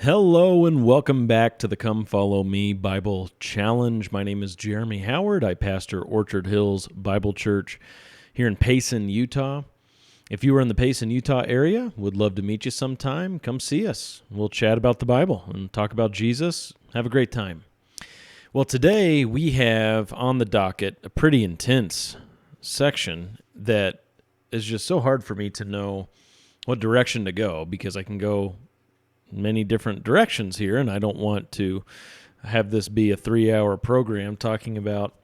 Hello and welcome back to the Come Follow Me Bible Challenge. My name is Jeremy Howard. I pastor Orchard Hills Bible Church here in Payson, Utah. If you are in the Payson, Utah area, would love to meet you sometime. Come see us. We'll chat about the Bible and talk about Jesus. Have a great time. Well, today we have on the docket a pretty intense section that is just so hard for me to know what direction to go because I can go many different directions here, and I don't want to have this be a 3-hour program talking about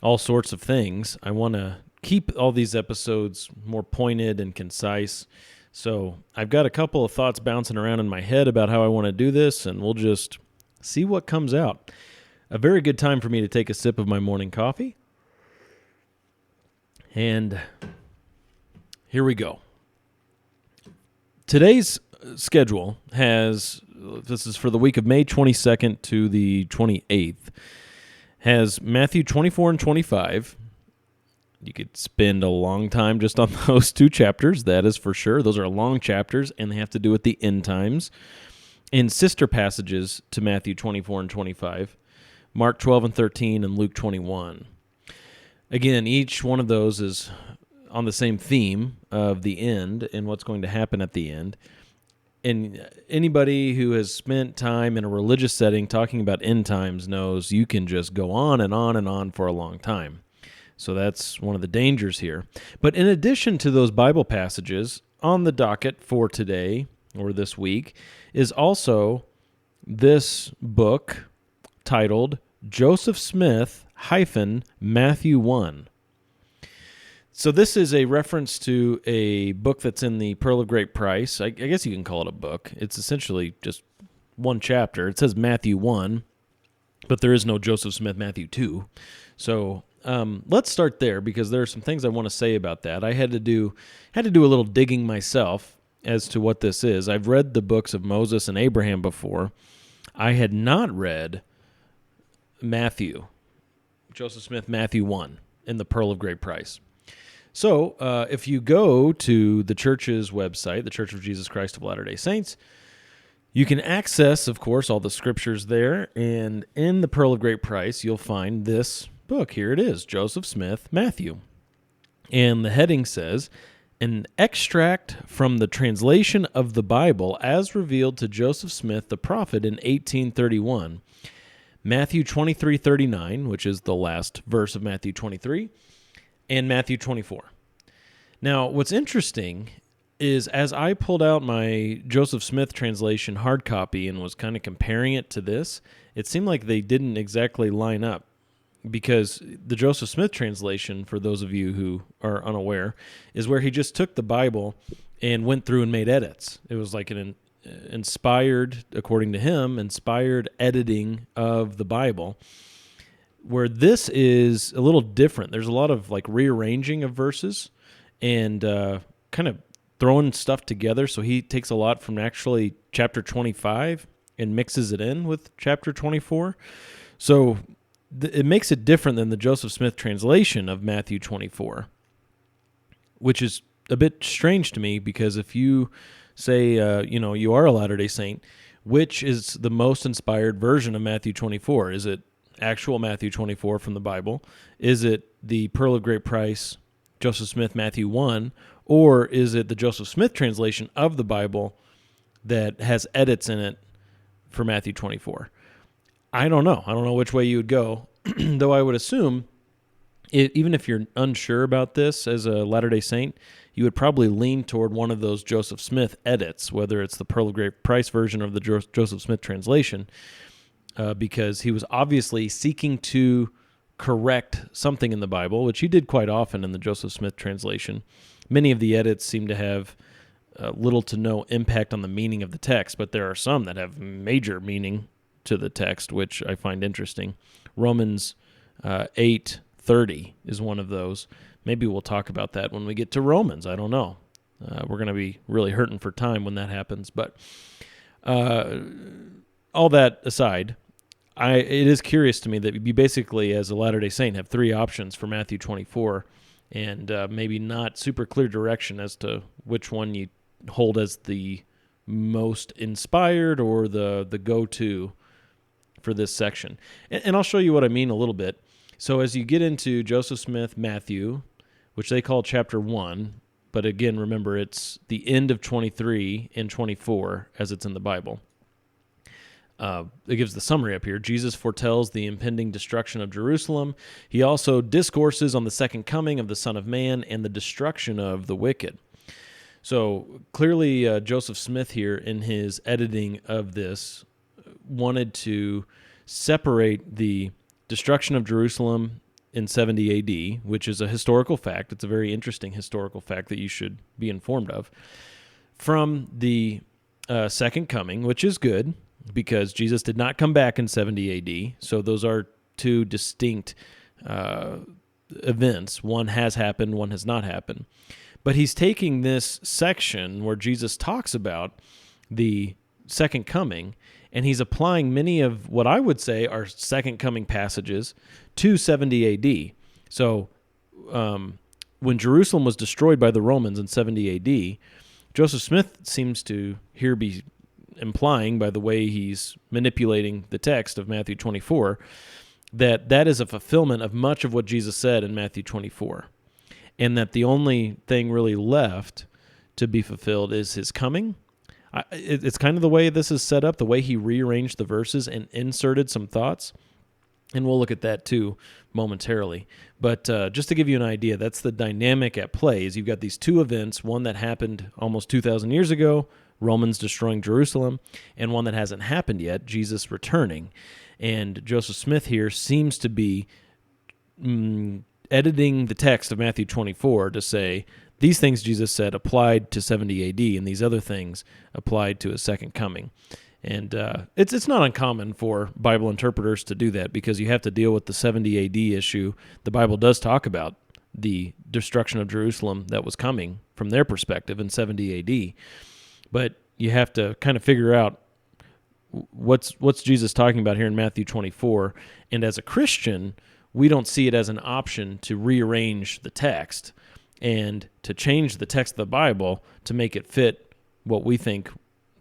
all sorts of things. I want to keep all these episodes more pointed and concise. So I've got a couple of thoughts bouncing around in my head about how I want to do this, and we'll just see what comes out. A very good time for me to take a sip of my morning coffee. And here we go. Today's schedule this is for the week of May 22nd to the 28th, has Matthew 24 and 25. You could spend a long time just on those two chapters, that is for sure. Those are long chapters, and they have to do with the end times. And sister passages to Matthew 24 and 25, Mark 12 and 13, and Luke 21. Again, each one of those is on the same theme of the end and what's going to happen at the end. And anybody who has spent time in a religious setting talking about end times knows you can just go on and on and on for a long time. So that's one of the dangers here. But in addition to those Bible passages, on the docket for today or this week is also this book titled Joseph Smith - Matthew 1. So this is a reference to a book that's in the Pearl of Great Price. I guess you can call it a book. It's essentially just one chapter. It says Matthew 1, but there is no Joseph Smith Matthew 2. So let's start there because there are some things I want to say about that. I had to do a little digging myself as to what this is. I've read the books of Moses and Abraham before. I had not read Joseph Smith Matthew 1 in the Pearl of Great Price. So if you go to the church's website, the Church of Jesus Christ of Latter-day Saints, you can access, of course, all the scriptures there. And in the Pearl of Great Price, you'll find this book. Here it is, Joseph Smith Matthew. And the heading says, an extract from the translation of the Bible as revealed to Joseph Smith the prophet in 1831. Matthew 23:39, which is the last verse of Matthew 23, and Matthew 24. Now, what's interesting is as I pulled out my Joseph Smith translation hard copy and was kind of comparing it to this, it seemed like they didn't exactly line up because the Joseph Smith translation, for those of you who are unaware, is where he just took the Bible and went through and made edits. It was like an inspired, according to him, inspired editing of the Bible, where this is a little different. There's a lot of like rearranging of verses and kind of throwing stuff together. So he takes a lot from actually chapter 25 and mixes it in with chapter 24. So it makes it different than the Joseph Smith translation of Matthew 24, which is a bit strange to me because if you say, you are a Latter-day Saint, which is the most inspired version of Matthew 24? Is it actual Matthew 24 from the Bible? Is it the Pearl of Great Price, Joseph Smith Matthew 1, or is it the Joseph Smith translation of the Bible that has edits in it for Matthew 24? I don't know. I don't know which way you would go, though I would assume, even if you're unsure about this as a Latter-day Saint, you would probably lean toward one of those Joseph Smith edits, whether it's the Pearl of Great Price version of the Joseph Smith translation, because he was obviously seeking to correct something in the Bible, which he did quite often in the Joseph Smith translation. Many of the edits seem to have little to no impact on the meaning of the text, but there are some that have major meaning to the text, which I find interesting. Romans 8:30 is one of those. Maybe we'll talk about that when we get to Romans. I don't know. We're going to be really hurting for time when that happens. But all that aside, it is curious to me that you basically, as a Latter-day Saint, have three options for Matthew 24 and maybe not super clear direction as to which one you hold as the most inspired or the go-to for this section. And I'll show you what I mean a little bit. So as you get into Joseph Smith, Matthew, which they call chapter 1, but again, remember, it's the end of 23 and 24 as it's in the Bible. It gives the summary up here. Jesus foretells the impending destruction of Jerusalem. He also discourses on the second coming of the Son of Man and the destruction of the wicked. So clearly, Joseph Smith here, in his editing of this, wanted to separate the destruction of Jerusalem in 70 AD, which is a historical fact. It's a very interesting historical fact that you should be informed of, from the second coming, which is good, because Jesus did not come back in 70 AD. So those are two distinct events. One has happened, one has not happened. But he's taking this section where Jesus talks about the second coming, and he's applying many of what I would say are second coming passages to 70 AD. So when Jerusalem was destroyed by the Romans in 70 AD, Joseph Smith seems to here be implying, by the way he's manipulating the text of Matthew 24, that that is a fulfillment of much of what Jesus said in Matthew 24, and that the only thing really left to be fulfilled is his coming. It's kind of the way this is set up, the way he rearranged the verses and inserted some thoughts, and we'll look at that too momentarily. But just to give you an idea, that's the dynamic at play. Is you've got these two events, one that happened almost 2,000 years ago, Romans destroying Jerusalem, and one that hasn't happened yet, Jesus returning. And Joseph Smith here seems to be editing the text of Matthew 24 to say, these things Jesus said applied to 70 AD, and these other things applied to his second coming. And it's not uncommon for Bible interpreters to do that, because you have to deal with the 70 AD issue. The Bible does talk about the destruction of Jerusalem that was coming from their perspective in 70 AD. But you have to kind of figure out what's Jesus talking about here in Matthew 24. And as a Christian, we don't see it as an option to rearrange the text and to change the text of the Bible to make it fit what we think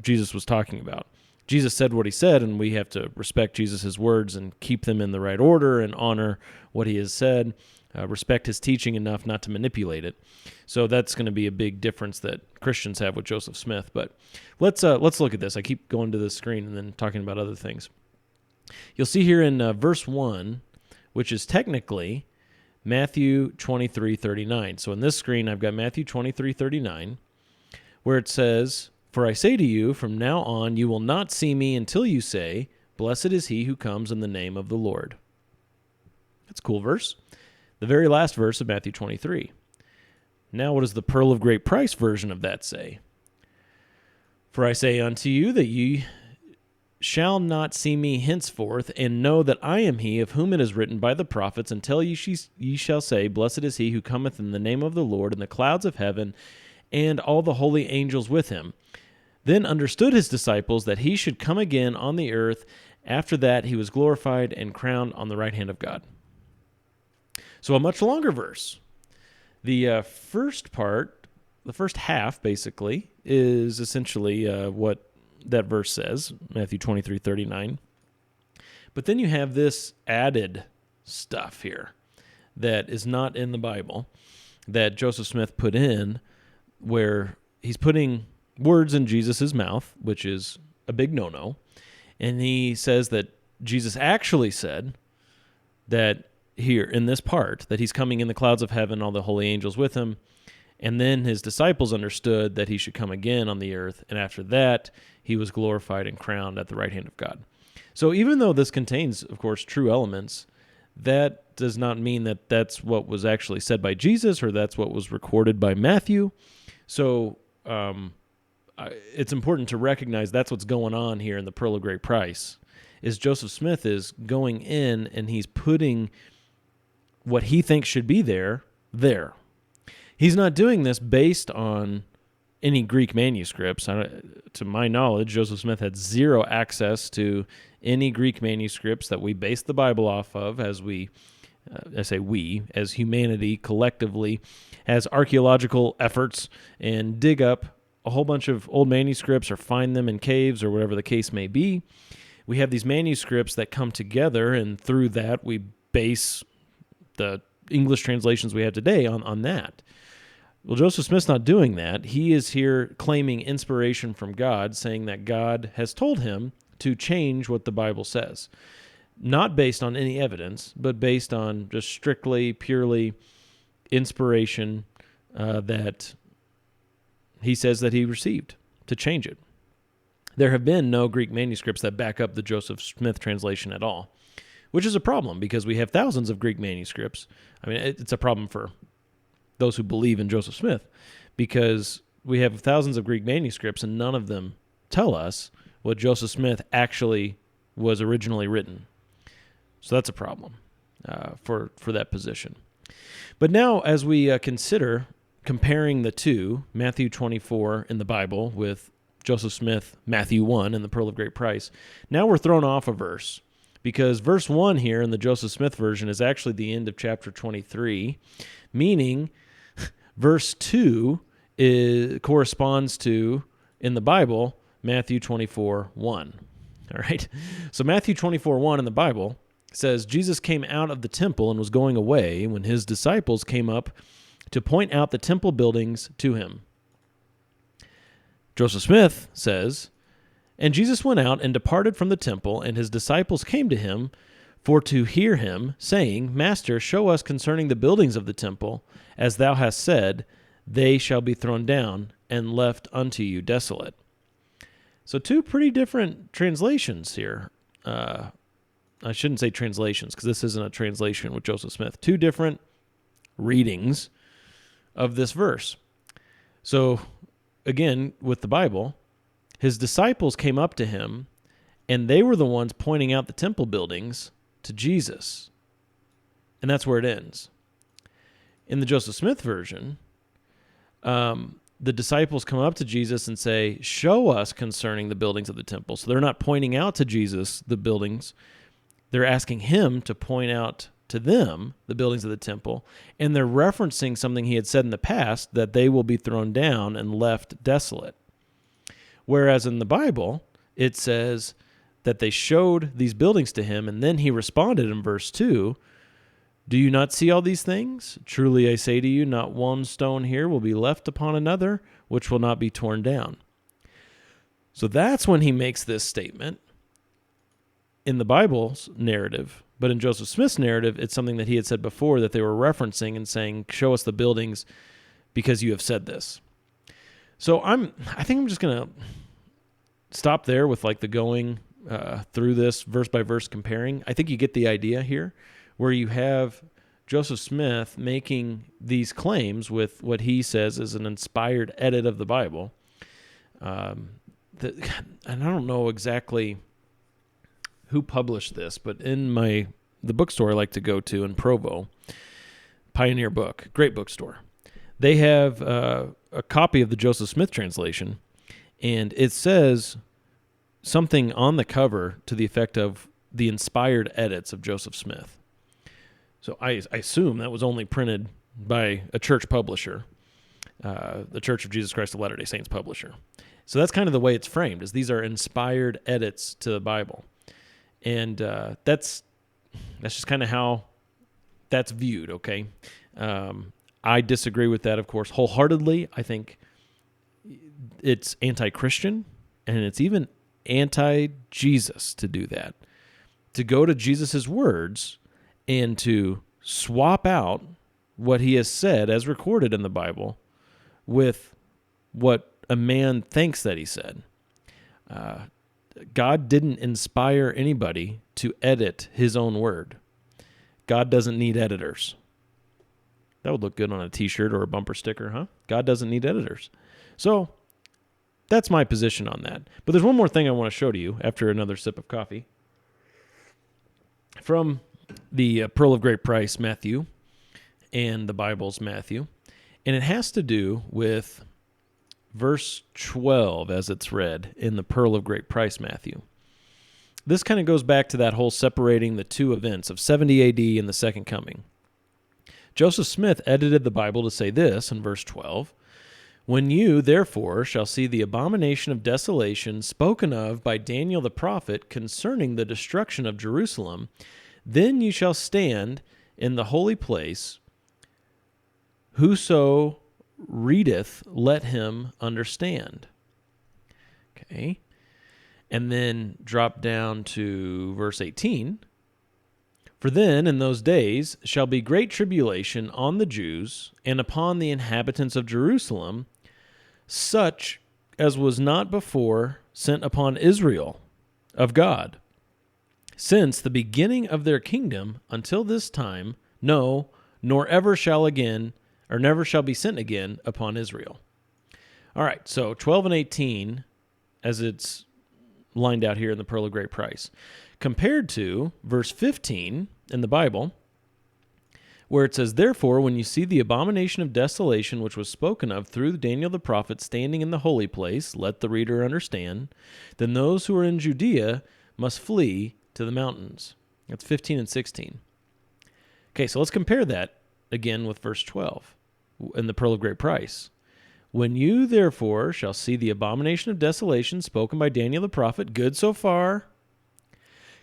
Jesus was talking about. Jesus said what he said, and we have to respect Jesus' words and keep them in the right order and honor what he has said, respect his teaching enough not to manipulate it. So that's going to be a big difference that Christians have with Joseph Smith. But let's look at this. I keep going to the screen and then talking about other things. You'll see here in verse 1, which is technically Matthew 23:39. So in this screen, I've got Matthew 23:39, where it says, "For I say to you, from now on you will not see me until you say, 'Blessed is he who comes in the name of the Lord.'" That's a cool verse. The very last verse of Matthew 23. Now what does the Pearl of Great Price version of that say? "For I say unto you that ye shall not see me henceforth, and know that I am he of whom it is written by the prophets, until ye shall say, 'Blessed is he who cometh in the name of the Lord,' in the clouds of heaven, and all the holy angels with him. Then understood his disciples that he should come again on the earth. After that he was glorified and crowned on the right hand of God." So a much longer verse. The first part, the first half basically, is essentially what that verse says, Matthew 23:39. But then you have this added stuff here that is not in the Bible that Joseph Smith put in, where he's putting words in Jesus' mouth, which is a big no-no. And he says that Jesus actually said that here in this part, that he's coming in the clouds of heaven, all the holy angels with him. And then his disciples understood that he should come again on the earth. And after that, he was glorified and crowned at the right hand of God. So even though this contains, of course, true elements, that does not mean that that's what was actually said by Jesus or that's what was recorded by Matthew. So it's important to recognize that's what's going on here in the Pearl of Great Price, is Joseph Smith is going in and he's putting what he thinks should be there. He's not doing this based on any Greek manuscripts. To my knowledge, Joseph Smith had zero access to any Greek manuscripts that we base the Bible off of, as as humanity collectively has archaeological efforts and dig up a whole bunch of old manuscripts or find them in caves or whatever the case may be. We have these manuscripts that come together, and through that we base the English translations we have today on that. Well, Joseph Smith's not doing that. He is here claiming inspiration from God, saying that God has told him to change what the Bible says. Not based on any evidence, but based on just strictly, purely inspiration that he says that he received to change it. There have been no Greek manuscripts that back up the Joseph Smith translation at all, which is a problem because we have thousands of Greek manuscripts. I mean, it's a problem for those who believe in Joseph Smith, because we have thousands of Greek manuscripts and none of them tell us what Joseph Smith actually was originally written. So that's a problem for that position. But now as we consider comparing the two, Matthew 24 in the Bible with Joseph Smith, Matthew 1 in the Pearl of Great Price, now we're thrown off a verse, because verse 1 here in the Joseph Smith version is actually the end of chapter 23, meaning verse 2 corresponds to, in the Bible, Matthew 24:1. All right? So Matthew 24:1 in the Bible says, Jesus came out of the temple and was going away when his disciples came up to point out the temple buildings to him. Joseph Smith says, and Jesus went out and departed from the temple, and his disciples came to him for to hear him, saying, Master, show us concerning the buildings of the temple, as thou hast said, they shall be thrown down and left unto you desolate. So two pretty different translations here. I shouldn't say translations, because this isn't a translation with Joseph Smith. Two different readings of this verse. So again, with the Bible, his disciples came up to him, and they were the ones pointing out the temple buildings to Jesus. And that's where it ends. In the Joseph Smith version, the disciples come up to Jesus and say, show us concerning the buildings of the temple. So they're not pointing out to Jesus the buildings. They're asking him to point out to them the buildings of the temple, and they're referencing something he had said in the past, that they will be thrown down and left desolate. Whereas in the Bible, it says that they showed these buildings to him, and then he responded in verse 2, do you not see all these things? Truly I say to you, not one stone here will be left upon another, which will not be torn down. So that's when he makes this statement in the Bible's narrative. But in Joseph Smith's narrative, it's something that he had said before that they were referencing and saying, show us the buildings because you have said this. So I think I'm just going to stop there with like the going through this verse by verse comparing. I think you get the idea here, where you have Joseph Smith making these claims with what he says is an inspired edit of the Bible. And I don't know exactly who published this, but in the bookstore I like to go to in Provo, Pioneer Book, great bookstore, they have a copy of the Joseph Smith translation, and it says something on the cover to the effect of the inspired edits of Joseph Smith. So I assume that was only printed by a church publisher, the Church of Jesus Christ of Latter-day Saints publisher. So that's kind of the way it's framed, is these are inspired edits to the Bible. And that's just kind of how that's viewed, okay? I disagree with that, of course, wholeheartedly. I think it's anti-Christian, and it's even anti-Jesus to do that. To go to Jesus' words and to swap out what he has said as recorded in the Bible with what a man thinks that he said. God didn't inspire anybody to edit his own word. God doesn't need editors. That would look good on a t-shirt or a bumper sticker, huh? God doesn't need editors. So that's my position on that. But there's one more thing I want to show to you after another sip of coffee. From the Pearl of Great Price, Matthew, and the Bible's Matthew. And it has to do with verse 12 as it's read in the Pearl of Great Price, Matthew. This kind of goes back to that whole separating the two events of 70 AD and the Second Coming. Joseph Smith edited the Bible to say this in verse 12, When you, therefore, shall see the abomination of desolation spoken of by Daniel the prophet concerning the destruction of Jerusalem, then you shall stand in the holy place. Whoso readeth, let him understand. Okay. And then drop down to verse 18. For then in those days shall be great tribulation on the Jews and upon the inhabitants of Jerusalem, such as was not before sent upon Israel of God, since the beginning of their kingdom until this time, no, nor ever shall again, or never shall be sent again upon Israel. All right, so 12 and 18, as it's lined out here in the Pearl of Great Price, compared to verse 15 in the Bible, where it says, Therefore, when you see the abomination of desolation which was spoken of through Daniel the prophet standing in the holy place, let the reader understand, then those who are in Judea must flee to the mountains. That's 15 and 16. Okay, so let's compare that again with verse 12 in the Pearl of Great Price. When you, therefore, shall see the abomination of desolation spoken by Daniel the prophet, good so far,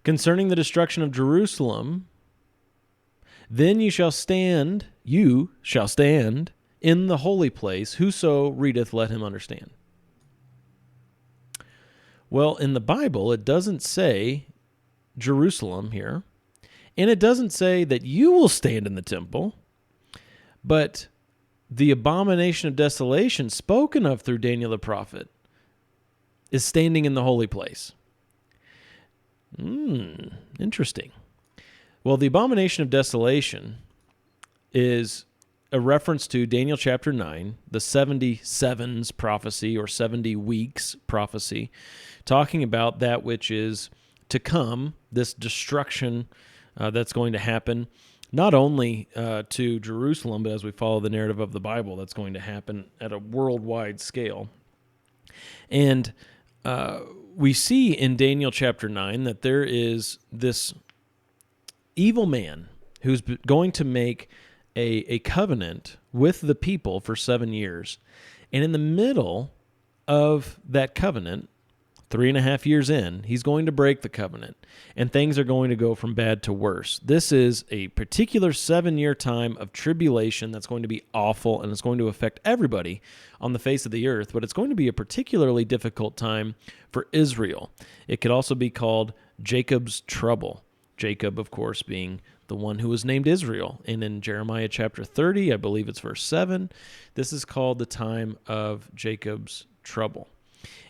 concerning the destruction of Jerusalem, then you shall stand in the holy place. Whoso readeth, let him understand. Well, in the Bible, it doesn't say Jerusalem here, and it doesn't say that you will stand in the temple, but the abomination of desolation spoken of through Daniel the prophet is standing in the holy place. Interesting. Well, the abomination of desolation is a reference to Daniel chapter 9, the 77s prophecy or 70 weeks prophecy, talking about that which is to come, this destruction that's going to happen, not only to Jerusalem, but as we follow the narrative of the Bible, that's going to happen at a worldwide scale. And we see in Daniel chapter 9 that there is this evil man who's going to make a covenant with the people for 7 years. And in the middle of that covenant, 3.5 years in, he's going to break the covenant, and things are going to go from bad to worse. This is a particular 7-year time of tribulation that's going to be awful, and it's going to affect everybody on the face of the earth, but it's going to be a particularly difficult time for Israel. It could also be called Jacob's trouble. Jacob, of course, being the one who was named Israel. And in Jeremiah chapter 30, I believe it's verse 7, this is called the time of Jacob's trouble.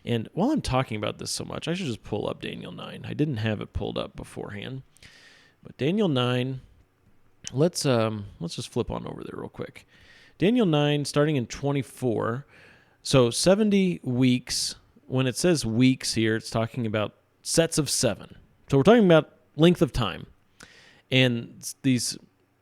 And while I'm talking about this so much, I should just pull up Daniel 9. I didn't have it pulled up beforehand. But Daniel 9, let's just flip on over there real quick. Daniel 9, starting in 24. So 70 weeks. When it says weeks here, it's talking about sets of 7. So we're talking about length of time. And these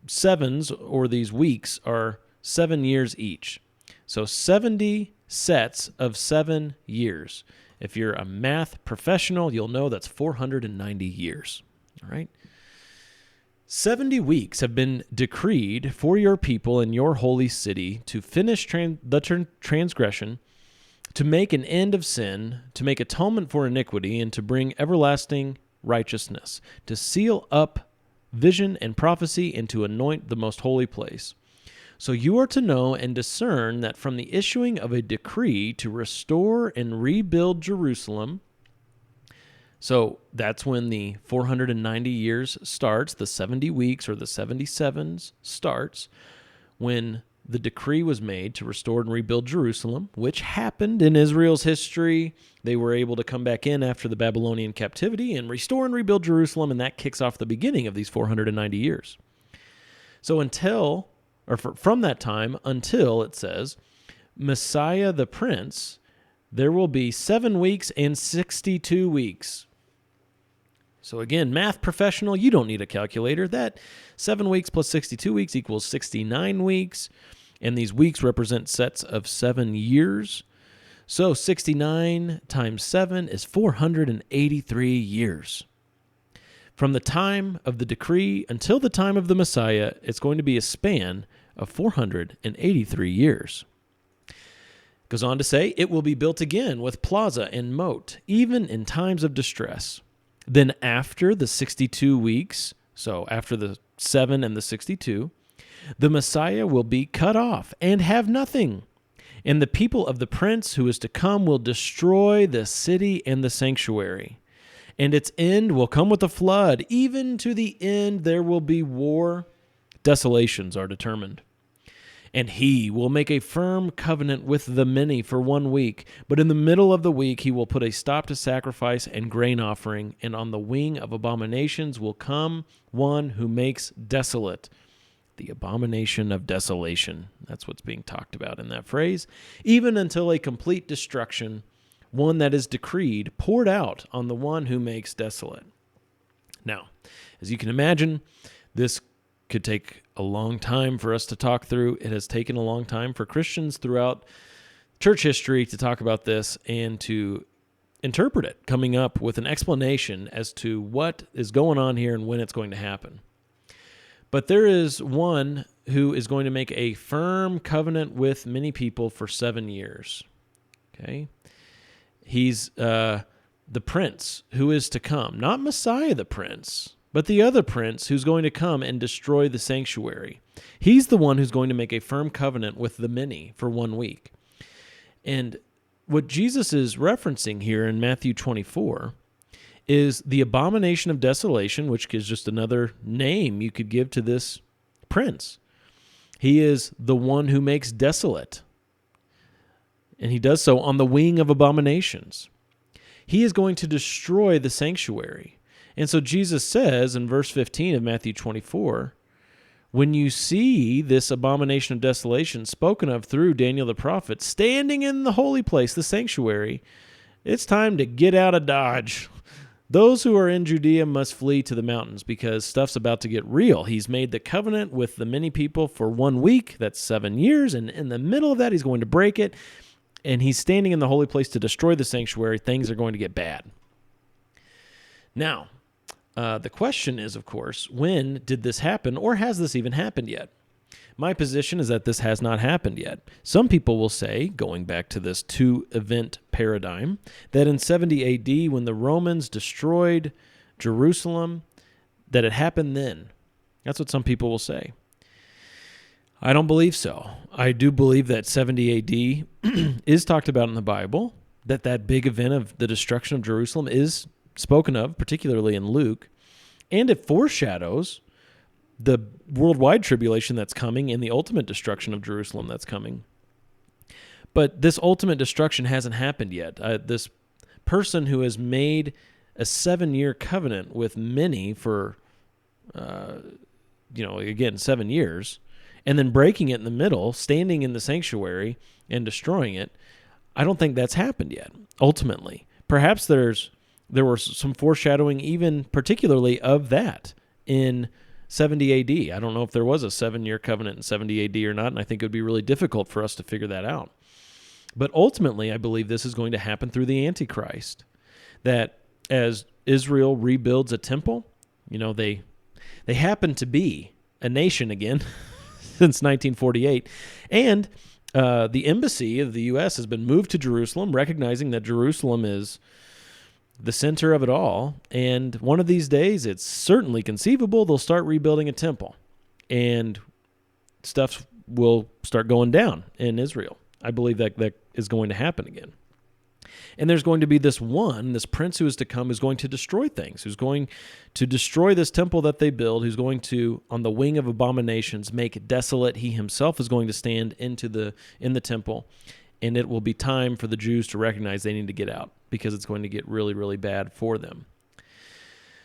sevens, or these weeks, are 7 years each. So 70 sets of 7 years. If you're a math professional, you'll know that's 490 years. All right? 70 weeks have been decreed for your people in your holy city to finish the transgression, to make an end of sin, to make atonement for iniquity, and to bring everlasting righteousness, to seal up vision and prophecy, and to anoint the most holy place. So you are to know and discern that from the issuing of a decree to restore and rebuild Jerusalem, so that's when the 490 years starts, the 70 weeks or the 77s starts, when the decree was made to restore and rebuild Jerusalem, which happened in Israel's history. They were able to come back in after the Babylonian captivity and restore and rebuild Jerusalem, and that kicks off the beginning of these 490 years. So from that time until, it says, Messiah the Prince, there will be 7 weeks and 62 weeks. So again, math professional, you don't need a calculator. That 7 weeks plus 62 weeks equals 69 weeks. And these weeks represent sets of 7 years. So 69 times 7 is 483 years. From the time of the decree until the time of the Messiah, it's going to be a span of 483 years. Goes on to say, it will be built again with plaza and moat, even in times of distress. Then after the 62 weeks, so after the 7 and the 62, the Messiah will be cut off and have nothing. And the people of the prince who is to come will destroy the city and the sanctuary. And its end will come with a flood. Even to the end there will be war. Desolations are determined. And he will make a firm covenant with the many for 1 week. But in the middle of the week he will put a stop to sacrifice and grain offering. And on the wing of abominations will come one who makes desolate. The abomination of desolation. That's what's being talked about in that phrase. Even until a complete destruction, one that is decreed, poured out on the one who makes desolate. Now, as you can imagine, this could take a long time for us to talk through. It has taken a long time for Christians throughout church history to talk about this and to interpret it, coming up with an explanation as to what is going on here and when it's going to happen. But there is one who is going to make a firm covenant with many people for 7 years. Okay? He's the prince who is to come, not Messiah the prince, but the other prince who's going to come and destroy the sanctuary. He's the one who's going to make a firm covenant with the many for 1 week. And what Jesus is referencing here in Matthew 24 is the abomination of desolation, which is just another name you could give to this prince. He is the one who makes desolate, and he does so on the wing of abominations. He is going to destroy the sanctuary. And so Jesus says in verse 15 of Matthew 24, when you see this abomination of desolation spoken of through Daniel the prophet standing in the holy place, the sanctuary, it's time to get out of Dodge. Those who are in Judea must flee to the mountains because stuff's about to get real. He's made the covenant with the many people for 1 week. That's 7 years. And in the middle of that, he's going to break it. And he's standing in the holy place to destroy the sanctuary. Things are going to get bad. Now, the question is, of course, when did this happen, or has this even happened yet? My position is that this has not happened yet. Some people will say, going back to this 2-event paradigm, that in 70 AD, when the Romans destroyed Jerusalem, that it happened then. That's what some people will say. I don't believe so. I do believe that 70 AD is talked about in the Bible, that big event of the destruction of Jerusalem is spoken of, particularly in Luke, and it foreshadows the worldwide tribulation that's coming and the ultimate destruction of Jerusalem that's coming. But this ultimate destruction hasn't happened yet. This person who has made a 7-year covenant with many for, 7 years, and then breaking it in the middle, standing in the sanctuary and destroying it, I don't think that's happened yet, ultimately. Perhaps there was some foreshadowing even particularly of that in 70 AD. I don't know if there was a 7-year covenant in 70 AD or not, and I think it would be really difficult for us to figure that out. But ultimately, I believe this is going to happen through the Antichrist, that as Israel rebuilds a temple, they happen to be a nation again since 1948, and the embassy of the U.S. has been moved to Jerusalem, recognizing that Jerusalem is the center of it all, and one of these days, it's certainly conceivable they'll start rebuilding a temple, and stuff will start going down in Israel. I believe that is going to happen again. And there's going to be this prince who is to come, who's going to destroy things, who's going to destroy this temple that they build, who's going to, on the wing of abominations, make it desolate. He himself is going to stand in the temple, and it will be time for the Jews to recognize they need to get out, because it's going to get really, really bad for them.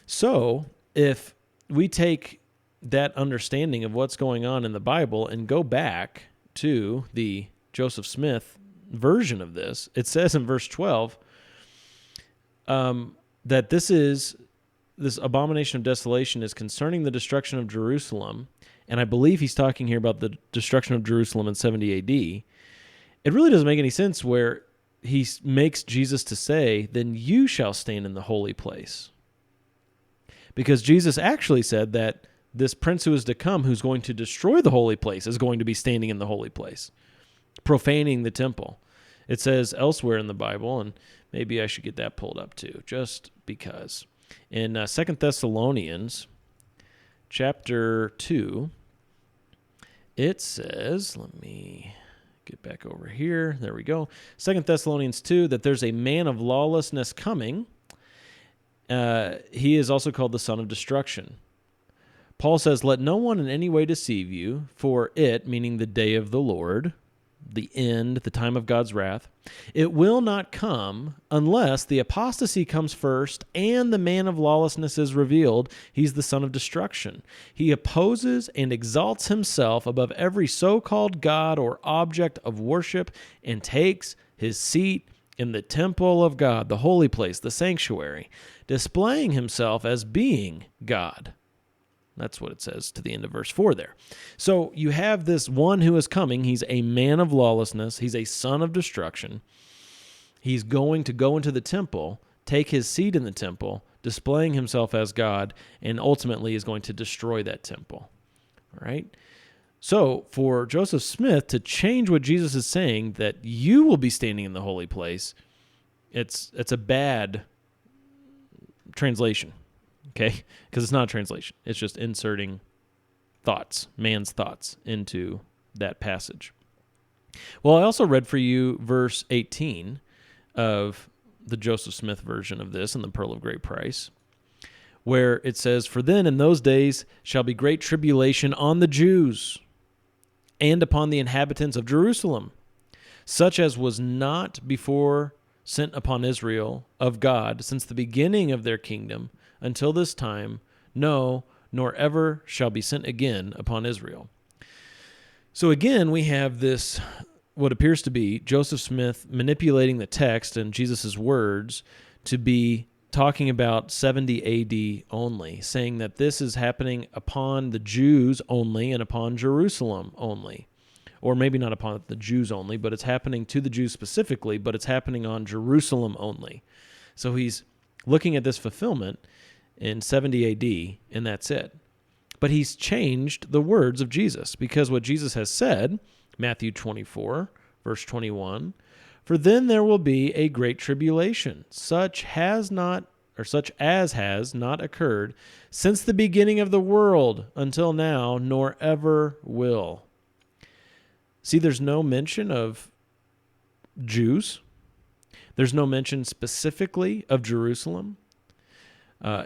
So if we take that understanding of what's going on in the Bible and go back to the Joseph Smith version of this, it says in verse 12 that this abomination of desolation is concerning the destruction of Jerusalem, and I believe he's talking here about the destruction of Jerusalem in 70 AD. It really doesn't make any sense where he makes Jesus to say, then you shall stand in the holy place. Because Jesus actually said that this prince who is to come, who's going to destroy the holy place, is going to be standing in the holy place, profaning the temple. It says elsewhere in the Bible, and maybe I should get that pulled up too, just because. In 2 Thessalonians chapter 2, it says, let me get back over here. There we go. 2 Thessalonians 2, that there's a man of lawlessness coming. He is also called the son of destruction. Paul says, let no one in any way deceive you, for it, meaning the day of the Lord, the end, the time of God's wrath, it will not come unless the apostasy comes first and the man of lawlessness is revealed. He's the son of destruction. He opposes and exalts himself above every so-called God or object of worship and takes his seat in the temple of God, the holy place, the sanctuary, displaying himself as being God. That's what it says to the end of verse 4 there. So you have this one who is coming. He's a man of lawlessness. He's a son of destruction. He's going to go into the temple, take his seat in the temple, displaying himself as God, and ultimately is going to destroy that temple. All right? So for Joseph Smith to change what Jesus is saying, that you will be standing in the holy place, it's a bad translation. Okay, because it's not a translation. It's just inserting thoughts, man's thoughts, into that passage. Well, I also read for you verse 18 of the Joseph Smith version of this in the Pearl of Great Price, where it says, for then in those days shall be great tribulation on the Jews and upon the inhabitants of Jerusalem, such as was not before sent upon Israel of God since the beginning of their kingdom, until this time, no, nor ever shall be sent again upon Israel. So again, we have this, what appears to be Joseph Smith manipulating the text and Jesus' words to be talking about 70 A.D. only, saying that this is happening upon the Jews only and upon Jerusalem only. Or maybe not upon the Jews only, but it's happening to the Jews specifically, but it's happening on Jerusalem only. So he's looking at this fulfillment in 70 A.D., and that's it. But he's changed the words of Jesus, because what Jesus has said, Matthew 24, verse 21, for then there will be a great tribulation, such as has not occurred since the beginning of the world until now, nor ever will. See, there's no mention of Jews. There's no mention specifically of Jerusalem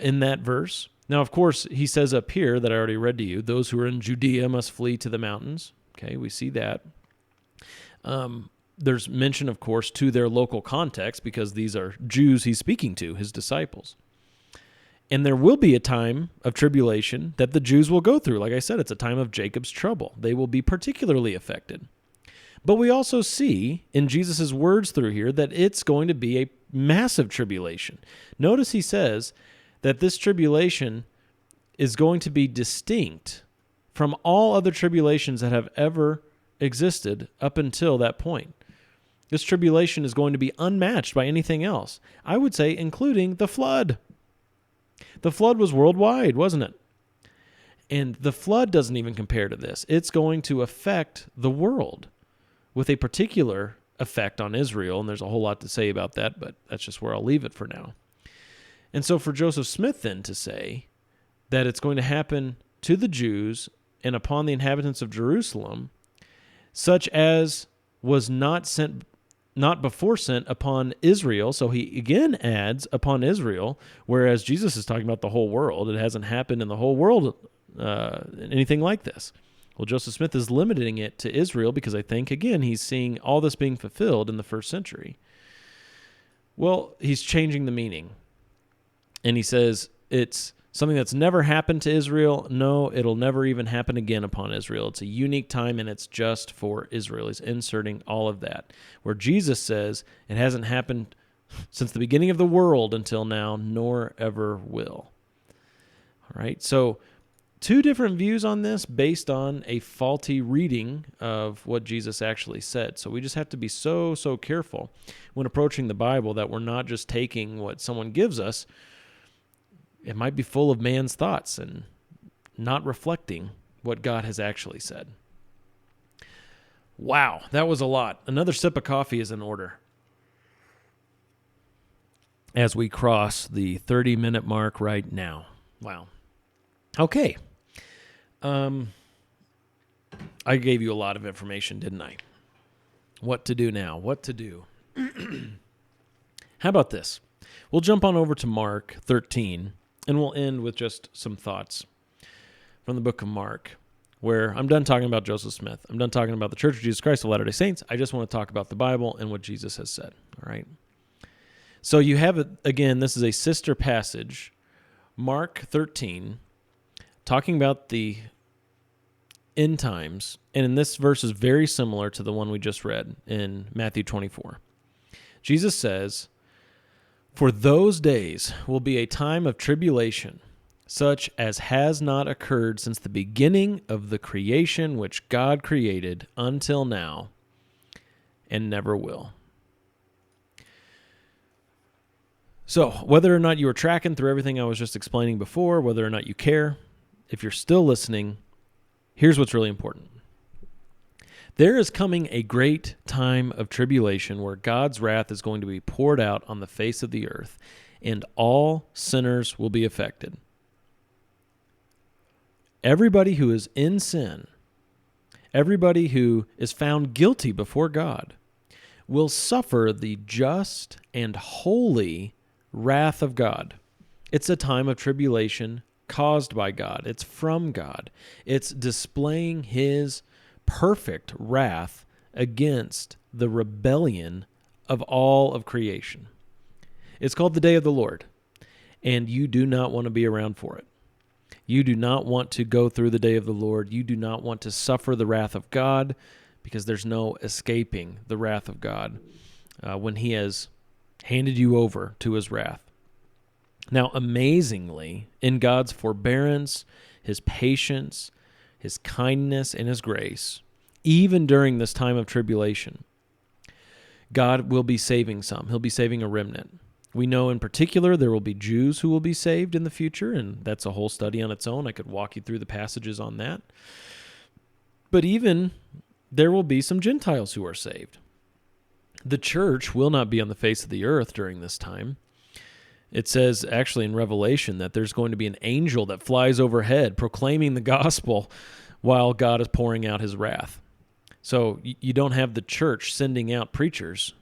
in that verse. Now, of course, he says up here that I already read to you, those who are in Judea must flee to the mountains. Okay, we see that. There's mention, of course, to their local context, because these are Jews he's speaking to, his disciples. And there will be a time of tribulation that the Jews will go through. Like I said, it's a time of Jacob's trouble. They will be particularly affected. But we also see in Jesus' words through here that it's going to be a massive tribulation. Notice he says that this tribulation is going to be distinct from all other tribulations that have ever existed up until that point. This tribulation is going to be unmatched by anything else. I would say including the flood. The flood was worldwide, wasn't it? And the flood doesn't even compare to this. It's going to affect the world with a particular effect on Israel, and there's a whole lot to say about that, but that's just where I'll leave it for now. And so for Joseph Smith then to say that it's going to happen to the Jews and upon the inhabitants of Jerusalem, such as was not before sent upon Israel. So he again adds upon Israel, whereas Jesus is talking about the whole world. It hasn't happened in the whole world, anything like this. Well, Joseph Smith is limiting it to Israel because I think, again, he's seeing all this being fulfilled in the first century. Well, he's changing the meaning. And he says it's something that's never happened to Israel. No, it'll never even happen again upon Israel. It's a unique time, and it's just for Israel. He's inserting all of that. Where Jesus says it hasn't happened since the beginning of the world until now, nor ever will. All right, so two different views on this based on a faulty reading of what Jesus actually said. So we just have to be so careful when approaching the Bible that we're not just taking what someone gives us. It might be full of man's thoughts and not reflecting what God has actually said. Wow, that was a lot. Another sip of coffee is in order. As we cross the 30-minute mark right now. Wow. Okay. I gave you a lot of information, didn't I? What to do now? What to do? How about this? We'll jump on over to Mark 13, and we'll end with just some thoughts from the book of Mark, where I'm done talking about Joseph Smith. I'm done talking about the Church of Jesus Christ of Latter-day Saints. I just want to talk about the Bible and what Jesus has said. All right. So you have it again. This is a sister passage, Mark 13, talking about the end times. And in this verse is very similar to the one we just read in Matthew 24. Jesus says, "For those days will be a time of tribulation, such as has not occurred since the beginning of the creation which God created until now, and never will." So, whether or not you were tracking through everything I was just explaining before, whether or not you care, if you're still listening, here's what's really important. There is coming a great time of tribulation where God's wrath is going to be poured out on the face of the earth, and all sinners will be affected. Everybody who is in sin, everybody who is found guilty before God, will suffer the just and holy wrath of God. It's a time of tribulation caused by God. It's from God. It's displaying His perfect wrath against the rebellion of all of creation. It's called the Day of the Lord, and you do not want to be around for it. You do not want to go through the day of the Lord. You do not want to suffer the wrath of God, because there's no escaping the wrath of God when He has handed you over to His wrath. Now, amazingly, in God's forbearance, His patience, His kindness, and His grace, even during this time of tribulation, God will be saving some. He'll be saving a remnant. We know in particular there will be Jews who will be saved in the future, and that's a whole study on its own. I could walk you through the passages on that. But even there will be some Gentiles who are saved. The church will not be on the face of the earth during this time. It says actually in Revelation that there's going to be an angel that flies overhead proclaiming the gospel while God is pouring out His wrath. So you don't have the church sending out preachers,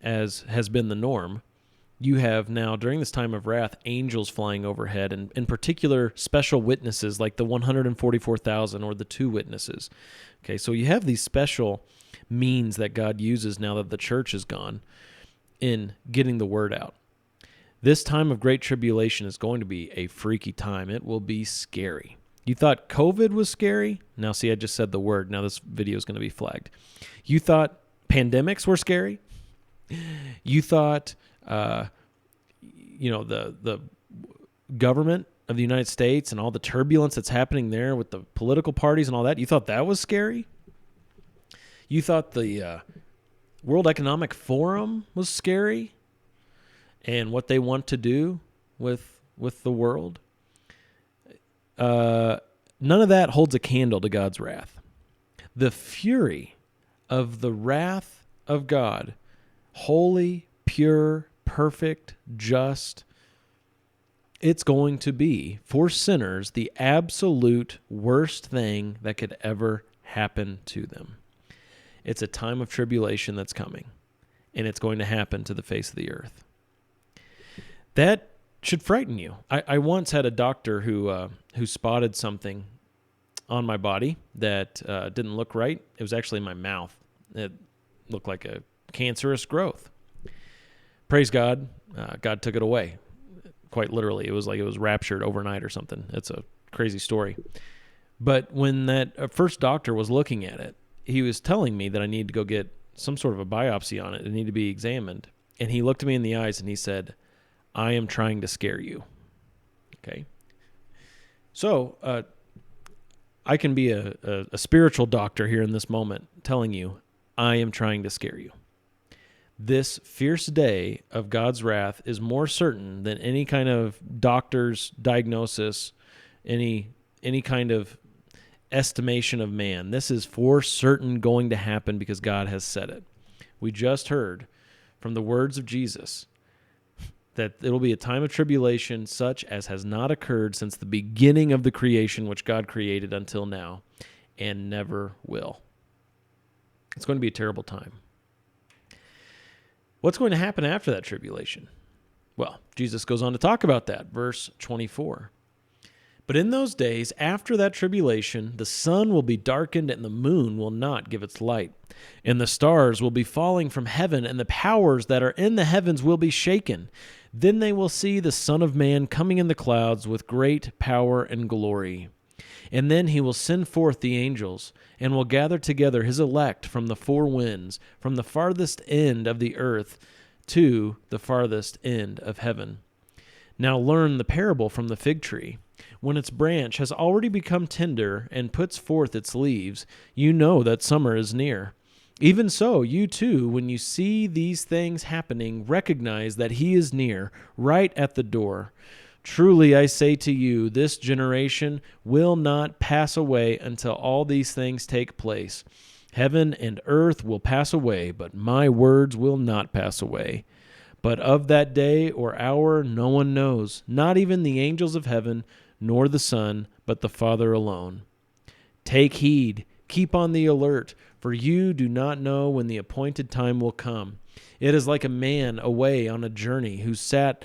as has been the norm. You have now, during this time of wrath, angels flying overhead, and in particular, special witnesses like the 144,000 or the 2 witnesses. Okay, so you have these special means that God uses now that the church is gone in getting the word out. This time of great tribulation is going to be a freaky time. It will be scary. You thought COVID was scary? Now, see, I just said the word. Now this video is going to be flagged. You thought pandemics were scary? You thought, the government of the United States and all the turbulence that's happening there with the political parties and all that, you thought that was scary? You thought the World Economic Forum was scary and what they want to do with the world? None of that holds a candle to God's wrath. The fury of the wrath of God, holy, pure, perfect, just, it's going to be, for sinners, the absolute worst thing that could ever happen to them. It's a time of tribulation that's coming, and it's going to happen to the face of the earth. That should frighten you. I once had a doctor who spotted something on my body that didn't look right. It was actually in my mouth. It looked like a cancerous growth. Praise God, God took it away. Quite literally, it was like it was raptured overnight or something. It's a crazy story. But when that first doctor was looking at it, he was telling me that I needed to go get some sort of a biopsy on it. It needed to be examined. And he looked at me in the eyes and he said, "I am trying to scare you." Okay. So I can be a spiritual doctor here in this moment telling you, I am trying to scare you. This fierce day of God's wrath is more certain than any kind of doctor's diagnosis, any kind of estimation of man. This is for certain going to happen because God has said it. We just heard from the words of Jesus that it'll be a time of tribulation such as has not occurred since the beginning of the creation which God created until now, and never will. It's going to be a terrible time. What's going to happen after that tribulation? Well, Jesus goes on to talk about that. Verse 24. But in those days, after that tribulation, the sun will be darkened and the moon will not give its light. And the stars will be falling from heaven, and the powers that are in the heavens will be shaken. Then they will see the Son of Man coming in the clouds with great power and glory. And then he will send forth the angels, and will gather together his elect from the four winds, from the farthest end of the earth to the farthest end of heaven. Now learn the parable from the fig tree. When its branch has already become tender and puts forth its leaves, you know that summer is near. Even so, you too, when you see these things happening, recognize that he is near, right at the door. Truly I say to you, this generation will not pass away until all these things take place. Heaven and earth will pass away, but my words will not pass away. But of that day or hour no one knows, not even the angels of heaven, nor the Son, but the Father alone. Take heed, keep on the alert, for you do not know when the appointed time will come. It is like a man away on a journey who It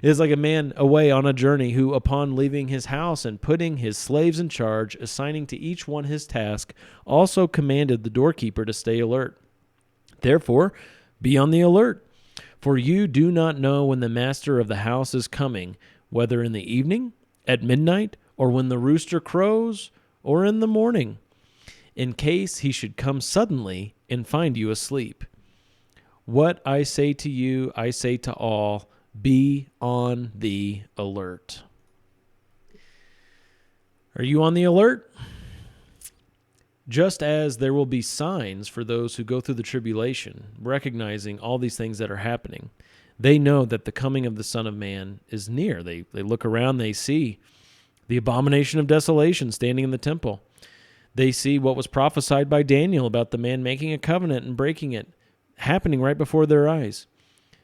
is like a man away on a journey who, upon leaving his house and putting his slaves in charge, assigning to each one his task, also commanded the doorkeeper to stay alert. Therefore, be on the alert, for you do not know when the master of the house is coming, whether in the evening, at midnight, or when the rooster crows, or in the morning, in case he should come suddenly and find you asleep. What I say to you, I say to all, be on the alert. Are you on the alert? Just as there will be signs for those who go through the tribulation, recognizing all these things that are happening, they know that the coming of the Son of Man is near. They look around, they see the abomination of desolation standing in the temple. They see what was prophesied by Daniel about the man making a covenant and breaking it, happening right before their eyes.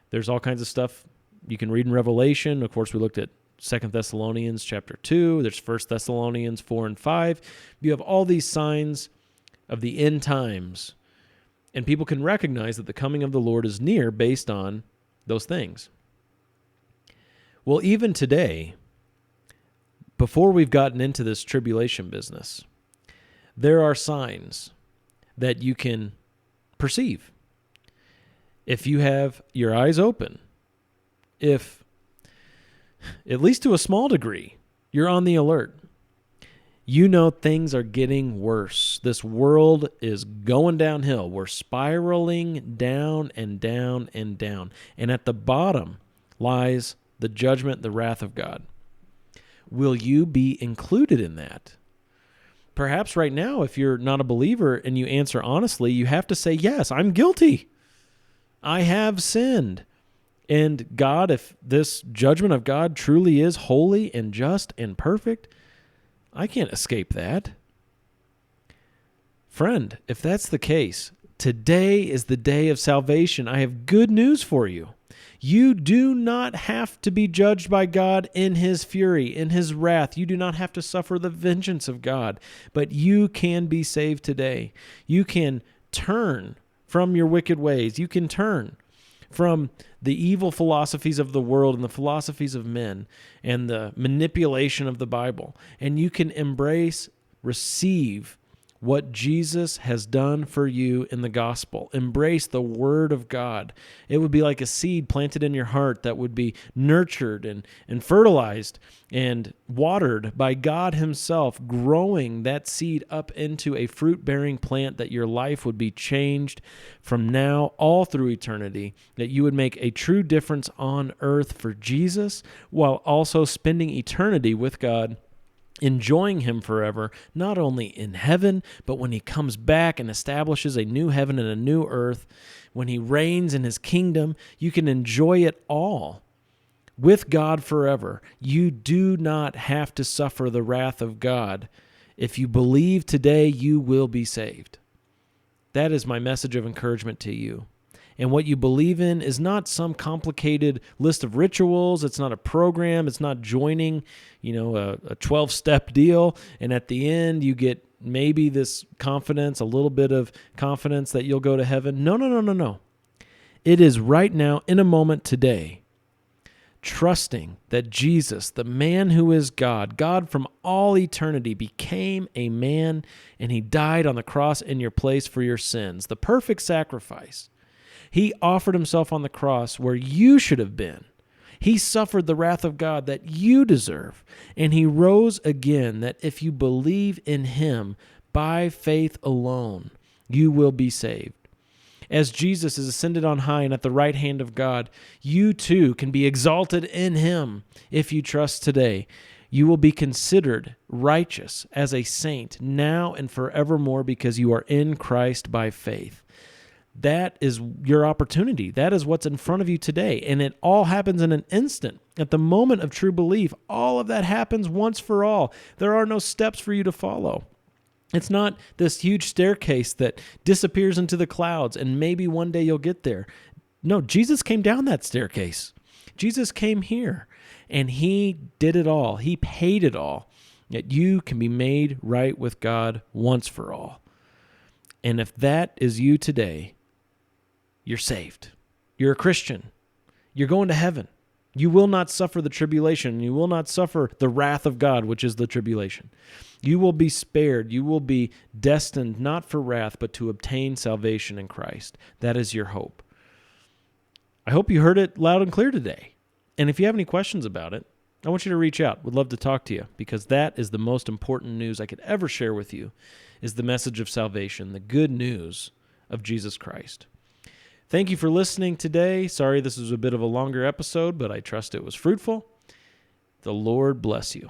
There's all kinds of stuff you can read in Revelation. Of course, we looked at 2 Thessalonians chapter 2. There's 1 Thessalonians 4 and 5. You have all these signs of the end times, and people can recognize that the coming of the Lord is near based on those things. Well, even today, before we've gotten into this tribulation business, there are signs that you can perceive. If you have your eyes open, if, at least to a small degree, you're on the alert, you know things are getting worse. This world is going downhill. We're spiraling down and down and down. And at the bottom lies the judgment, the wrath of God. Will you be included in that? Perhaps right now, if you're not a believer and you answer honestly, you have to say, yes, I'm guilty. I have sinned. And God, if this judgment of God truly is holy and just and perfect, I can't escape that. Friend, if that's the case, today is the day of salvation. I have good news for you. You do not have to be judged by God in his fury, in his wrath. You do not have to suffer the vengeance of God, but you can be saved today. You can turn from your wicked ways. You can turn from the evil philosophies of the world and the philosophies of men and the manipulation of the Bible. And you can embrace, receive what Jesus has done for you in the gospel. Embrace the word of God. It would be like a seed planted in your heart that would be nurtured and fertilized and watered by God himself, growing that seed up into a fruit-bearing plant that your life would be changed from now all through eternity, that you would make a true difference on earth for Jesus while also spending eternity with God, enjoying him forever, not only in heaven, but when he comes back and establishes a new heaven and a new earth, when he reigns in his kingdom, you can enjoy it all with God forever. You do not have to suffer the wrath of God. If you believe today, you will be saved. That is my message of encouragement to you. And what you believe in is not some complicated list of rituals. It's not a program. It's not joining, a 12-step deal. And at the end, you get maybe this confidence, a little bit of confidence that you'll go to heaven. No. It is right now, in a moment today, trusting that Jesus, the man who is God, God from all eternity, became a man, and he died on the cross in your place for your sins, the perfect sacrifice. He offered himself on the cross where you should have been. He suffered the wrath of God that you deserve, and he rose again, that if you believe in him by faith alone, you will be saved. As Jesus is ascended on high and at the right hand of God, you too can be exalted in him if you trust today. You will be considered righteous as a saint now and forevermore because you are in Christ by faith. That is your opportunity. That is what's in front of you today. And it all happens in an instant. At the moment of true belief, all of that happens once for all. There are no steps for you to follow. It's not this huge staircase that disappears into the clouds and maybe one day you'll get there. No, Jesus came down that staircase. Jesus came here and he did it all. He paid it all. That you can be made right with God once for all. And if that is you today, you're saved. You're a Christian. You're going to heaven. You will not suffer the tribulation. You will not suffer the wrath of God, which is the tribulation. You will be spared. You will be destined not for wrath, but to obtain salvation in Christ. That is your hope. I hope you heard it loud and clear today. And if you have any questions about it, I want you to reach out. Would love to talk to you, because that is the most important news I could ever share with you, is the message of salvation, the good news of Jesus Christ. Thank you for listening today. Sorry this was a bit of a longer episode, but I trust it was fruitful. The Lord bless you.